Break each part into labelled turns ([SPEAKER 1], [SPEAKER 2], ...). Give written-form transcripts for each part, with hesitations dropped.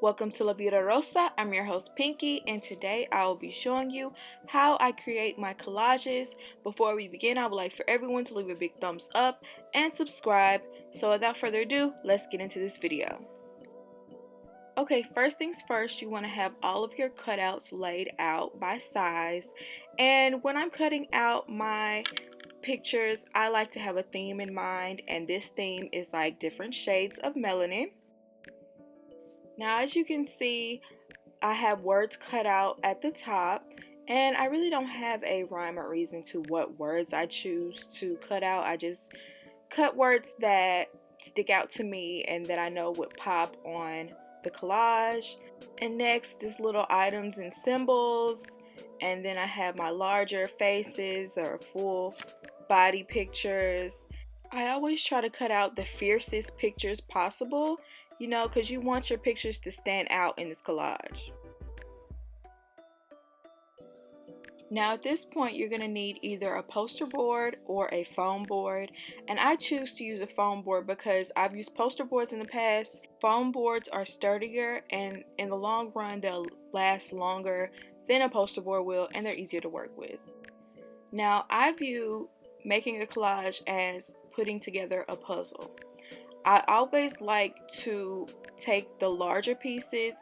[SPEAKER 1] Welcome to La Vida Rosa. I'm your host Pinky, and today I will be showing you how I create my collages. Before we begin, I would like for everyone to leave a big thumbs up and subscribe. So without further ado, let's get into this video. Okay, first things first, you want to have all of your cutouts laid out by size. And when I'm cutting out my pictures, I like to have a theme in mind, and this theme is like different shades of melanin. Now, as you can see, I have words cut out at the top, and I really don't have a rhyme or reason to what words I choose to cut out. I just cut words that stick out to me and that I know would pop on the collage. And next is little items and symbols, and then I have my larger faces or full body pictures. I always try to cut out the fiercest pictures possible, because you want your pictures to stand out in this collage. Now at this point, you're going to need either a poster board or a foam board, and I choose to use a foam board because I've used poster boards in the past. Foam boards are sturdier, and in the long run they'll last longer than a poster board will, and they're easier to work with. Now I view making a collage as putting together a puzzle. I always like to take the larger pieces,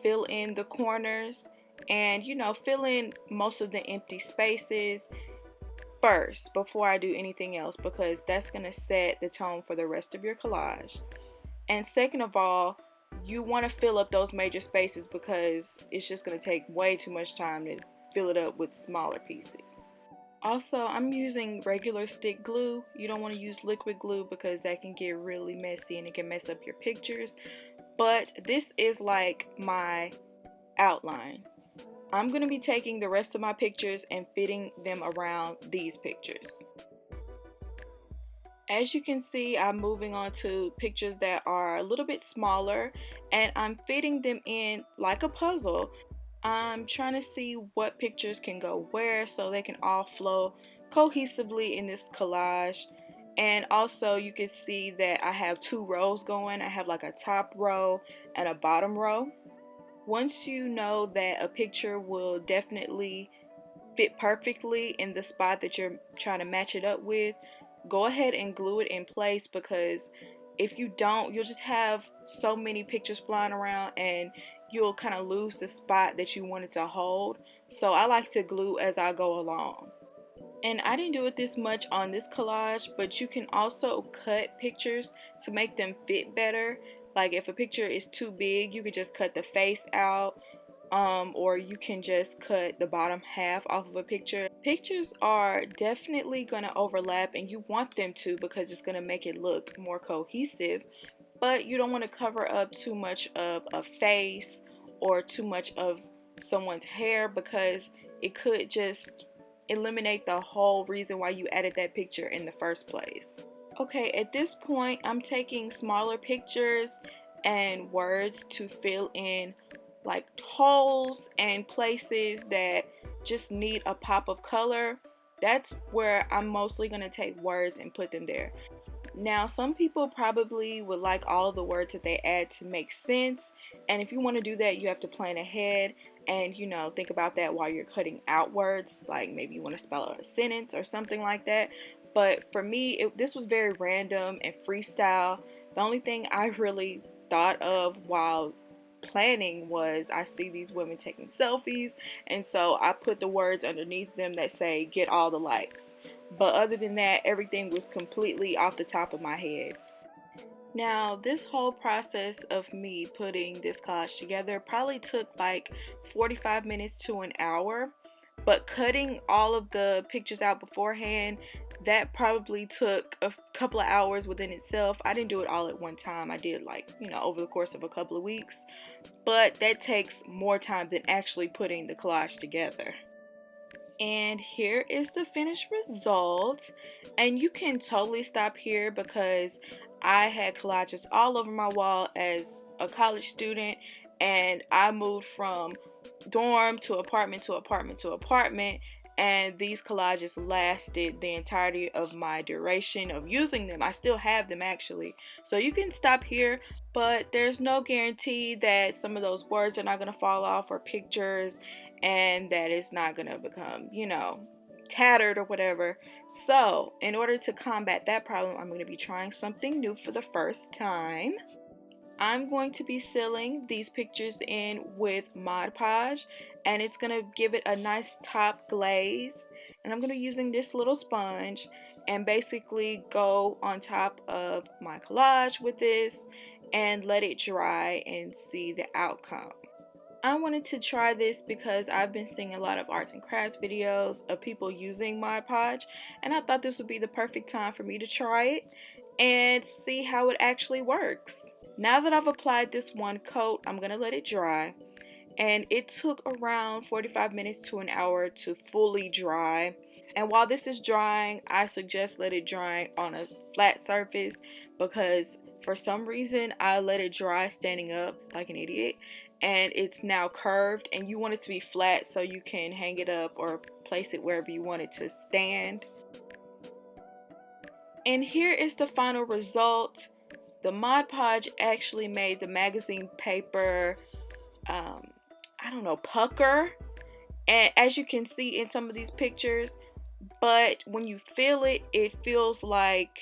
[SPEAKER 1] fill in the corners, and fill in most of the empty spaces first before I do anything else, because that's going to set the tone for the rest of your collage. And second of all, you want to fill up those major spaces because it's just going to take way too much time to fill it up with smaller pieces. Also, I'm using regular stick glue. You don't want to use liquid glue because that can get really messy and it can mess up your pictures. But this is like my outline. I'm going to be taking the rest of my pictures and fitting them around these pictures. As you can see, I'm moving on to pictures that are a little bit smaller, and I'm fitting them in like a puzzle. I'm trying to see what pictures can go where so they can all flow cohesively in this collage. And also you can see that I have two rows going. I have like a top row and a bottom row. Once you know that a picture will definitely fit perfectly in the spot that you're trying to match it up with, go ahead and glue it in place, because if you don't, you'll just have so many pictures flying around and you'll kind of lose the spot that you wanted to hold. So I like to glue as I go along. And I didn't do it this much on this collage, but you can also cut pictures to make them fit better. Like if a picture is too big, you could just cut the face out, or you can just cut the bottom half off of a picture. Pictures are definitely going to overlap, and you want them to because it's going to make it look more cohesive. But you don't want to cover up too much of a face or too much of someone's hair, because it could just eliminate the whole reason why you added that picture in the first place. Okay, at this point I'm taking smaller pictures and words to fill in like holes and places that just need a pop of color. That's where I'm mostly going to take words and put them there. Now, some people probably would like all of the words that they add to make sense, and if you want to do that, you have to plan ahead and think about that while you're cutting out words. Like maybe you want to spell out a sentence or something like that. But for me, this was very random and freestyle. The only thing I really thought of while planning was I see these women taking selfies, and so I put the words underneath them that say get all the likes. But other than that, everything was completely off the top of my head. Now, this whole process of me putting this collage together probably took like 45 minutes to an hour, but cutting all of the pictures out beforehand, that probably took a couple of hours within itself. I didn't do it all at one time. I did over the course of a couple of weeks, but that takes more time than actually putting the collage together. And here is the finished result, and you can totally stop here because I had collages all over my wall as a college student, and I moved from dorm to apartment to apartment to apartment, and these collages lasted the entirety of my duration of using them. I still have them actually. So you can stop here, but there's no guarantee that some of those words are not going to fall off, or pictures, and that it's not going to become, you know, tattered or whatever. So in order to combat that problem, I'm going to be trying something new for the first time. I'm going to be sealing these pictures in with Mod Podge, and it's going to give it a nice top glaze. And I'm going to be using this little sponge and basically go on top of my collage with this and let it dry and see the outcome. I wanted to try this because I've been seeing a lot of arts and crafts videos of people using Mod Podge, and I thought this would be the perfect time for me to try it and see how it actually works. Now that I've applied this one coat, I'm going to let it dry, and it took around 45 minutes to an hour to fully dry. And while this is drying, I suggest let it dry on a flat surface, because for some reason I let it dry standing up like an idiot, and it's now curved, and you want it to be flat so you can hang it up or place it wherever you want it to stand. And here is the final result. The Mod Podge actually made the magazine paper, I don't know, pucker, and as you can see in some of these pictures, but when you feel it, it feels like,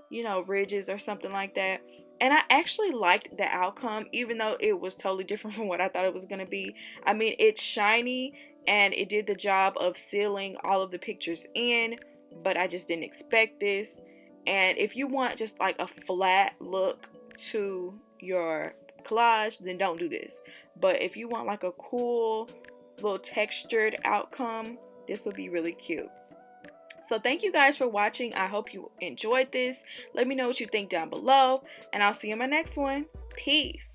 [SPEAKER 1] you know, ridges or something like that. And I actually liked the outcome, even though it was totally different from what I thought it was going to be. I mean, it's shiny and it did the job of sealing all of the pictures in, but I just didn't expect this. And if you want just like a flat look to your collage, then don't do this. But if you want like a cool little textured outcome, this would be really cute. So thank you guys for watching. I hope you enjoyed this. Let me know what you think down below, and I'll see you in my next one. Peace.